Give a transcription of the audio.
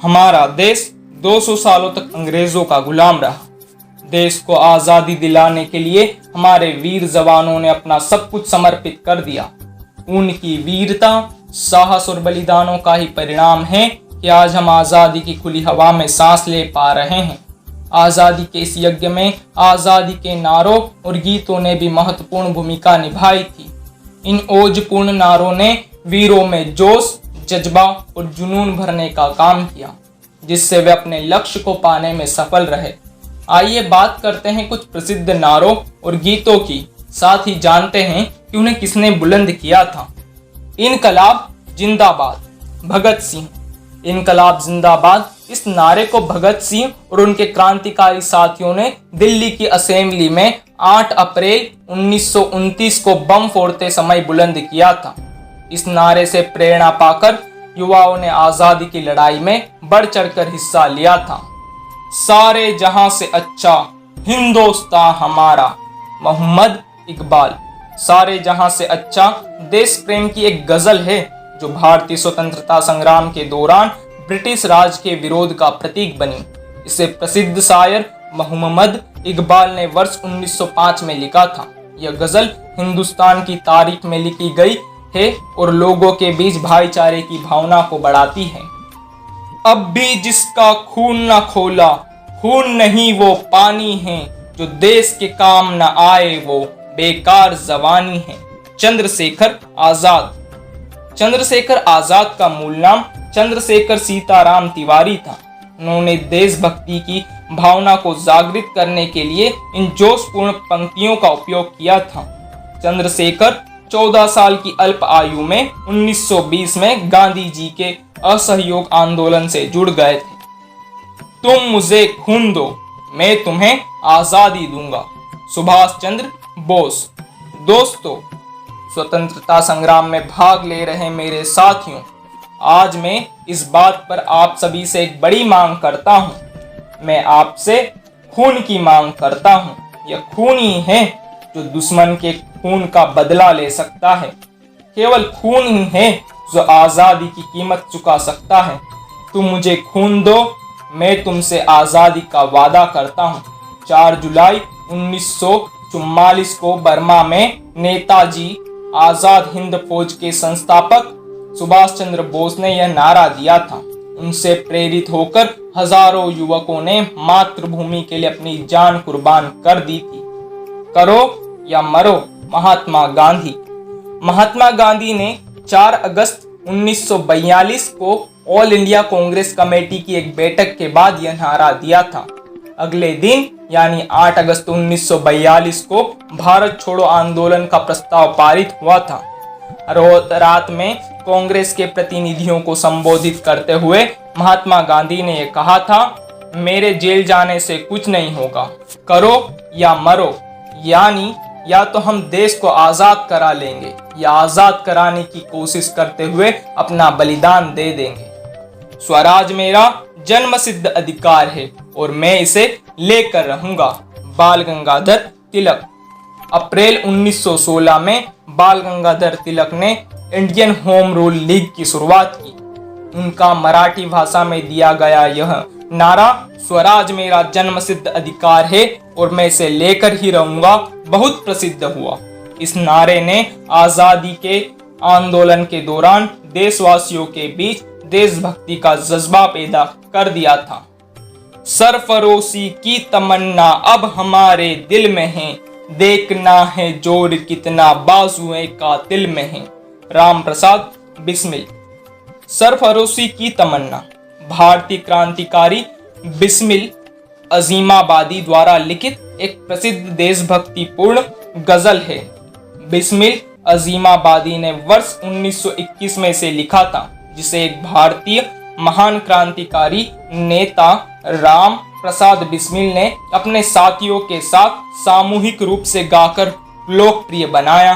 हमारा देश 200 सालों तक अंग्रेजों का गुलाम रहा। देश को आज़ादी दिलाने के लिए हमारे वीर जवानों ने अपना सब कुछ समर्पित कर दिया। उनकी वीरता, साहस और बलिदानों का ही परिणाम है कि आज हम आज़ादी की खुली हवा में सांस ले पा रहे हैं। आज़ादी के इस यज्ञ में आज़ादी के नारों और गीतों ने भी महत्वपूर्ण भूमिका निभाई थी। इन ओजपूर्ण नारों ने वीरों में जोश, जज्बा और जुनून भरने का काम किया, जिससे वे अपने लक्ष्य को पाने में सफल रहे। आइए बात करते हैं कुछ प्रसिद्ध नारों और गीतों की, साथ ही जानते हैं कि उन्हें किसने बुलंद किया था। इनकलाब जिंदाबाद, भगत सिंह। इनकलाब जिंदाबाद, इस नारे को भगत सिंह और उनके क्रांतिकारी साथियों ने दिल्ली की असेंबली में 8 अप्रैल 1929 को बम फोड़ते समय बुलंद किया था। इस नारे से प्रेरणा पाकर युवाओं ने आज़ादी की लड़ाई में बढ़ चढ़कर हिस्सा लिया था। सारे जहां से अच्छा हिंदुस्तान हमारा, मोहम्मद इकबाल। सारे जहां से अच्छा देश प्रेम की एक गजल है जो भारतीय स्वतंत्रता संग्राम के दौरान ब्रिटिश राज के विरोध का प्रतीक बनी। इसे प्रसिद्ध शायर मोहम्मद इकबाल ने वर्ष 1905 में लिखा था। यह गजल हिंदुस्तान की तारीख में लिखी गई है और लोगों के बीच भाईचारे की भावना को बढ़ाती है। अब भी जिसका खून न खोला, खून नहीं वो पानी है, जो देश के काम न आए वो बेकार जवानी है। चंद्रशेखर आजाद। चंद्रशेखर आजाद का मूल नाम चंद्रशेखर सीताराम तिवारी था। उन्होंने देशभक्ति की भावना को जागृत करने के लिए इन जोशपूर्ण पंक्तियों का उपयोग किया था। चंद्रशेखर 14 साल की अल्प आयु में 1920 में गांधी जी के असहयोग आंदोलन से जुड़ गए थे। तुम मुझे खून दो, मैं तुम्हें आजादी दूंगा। सुभाष चंद्र बोस। दोस्तों, स्वतंत्रता संग्राम में भाग ले रहे मेरे साथियों, आज मैं इस बात पर आप सभी से एक बड़ी मांग करता हूं। मैं आपसे खून की मांग करता हूं। यह खून ही है जो दुश्मन के खून का बदला ले सकता है। केवल खून ही है जो आज़ादी की कीमत चुका सकता है। तुम मुझे खून दो, मैं तुमसे आज़ादी का वादा करता हूँ। 4 जुलाई 1944 को बर्मा में नेताजी आज़ाद हिंद फौज के संस्थापक सुभाष चंद्र बोस ने यह नारा दिया था। उनसे प्रेरित होकर हजारों युवकों ने मातृभूमि के लिए अपनी जान कुर्बान कर दी थी। करो या मरो, महात्मा गांधी। महात्मा गांधी ने 4 अगस्त 1942 को ऑल इंडिया कांग्रेस कमेटी की एक बैठक के बाद यह नारा दिया था। अगले दिन यानी 8 अगस्त 1942 को भारत छोड़ो आंदोलन का प्रस्ताव पारित हुआ था। रात में कांग्रेस के प्रतिनिधियों को संबोधित करते हुए महात्मा गांधी ने यह कहा था, मेरे जेल जाने से कुछ नहीं होगा, करो या मरो। यानी या तो हम देश को आजाद करा लेंगे या आजाद कराने की कोशिश करते हुए अपना बलिदान दे देंगे। स्वराज मेरा जन्मसिद्ध अधिकार है और मैं इसे लेकर रहूंगा। बाल गंगाधर तिलक। अप्रैल 1916 में बाल गंगाधर तिलक ने इंडियन होम रूल लीग की शुरुआत की। उनका मराठी भाषा में दिया गया यह नारा स्वराज मेरा जन्मसिद्ध अधिकार है और मैं इसे लेकर ही रहूंगा बहुत प्रसिद्ध हुआ। इस नारे ने आजादी के आंदोलन के दौरान देशवासियों के बीच देशभक्ति का जज्बा पैदा कर दिया था। सरफरोशी की तमन्ना अब हमारे दिल में है, देखना है जोर कितना बाजुए कातिल में है। राम प्रसाद बिस्मिल। सरफरोशी की तमन्ना भारतीय क्रांतिकारी बिस्मिल अजीमाबादी द्वारा लिखित एक प्रसिद्ध देशभक्तिपूर्ण गजल है। बिस्मिल अजीमाबादी ने वर्ष 1921 में इसे लिखा था, जिसे एक भारतीय महान क्रांतिकारी नेता राम प्रसाद बिस्मिल ने अपने साथियों के साथ सामूहिक रूप से गाकर लोकप्रिय बनाया।